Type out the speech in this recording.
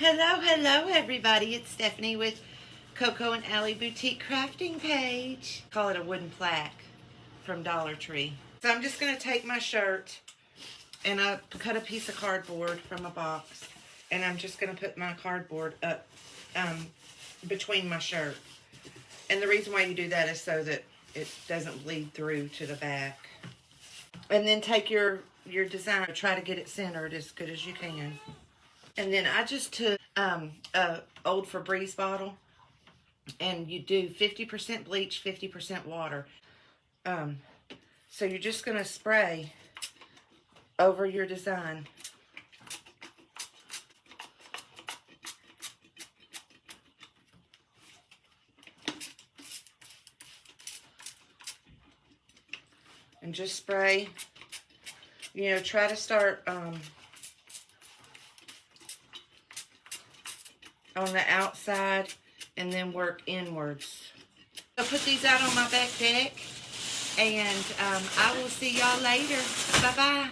Hello everybody. It's Stephanie with Coco and Allie Boutique Crafting Page. Call it a wooden plaque from Dollar Tree. So I'm just going to take my shirt and I cut a piece of cardboard from a box, and I'm just going to put my cardboard up between my shirt. And the reason why you do that is so that it doesn't bleed through to the back. And then take your design, try to get it centered as good as you can. And then I just took a old Febreze bottle, and you do 50% bleach, 50% water. So you're just going to spray over your design. And just spray, try to start on the outside and then work inwards. I'll put these out on my back deck, and I will see y'all later. Bye-bye.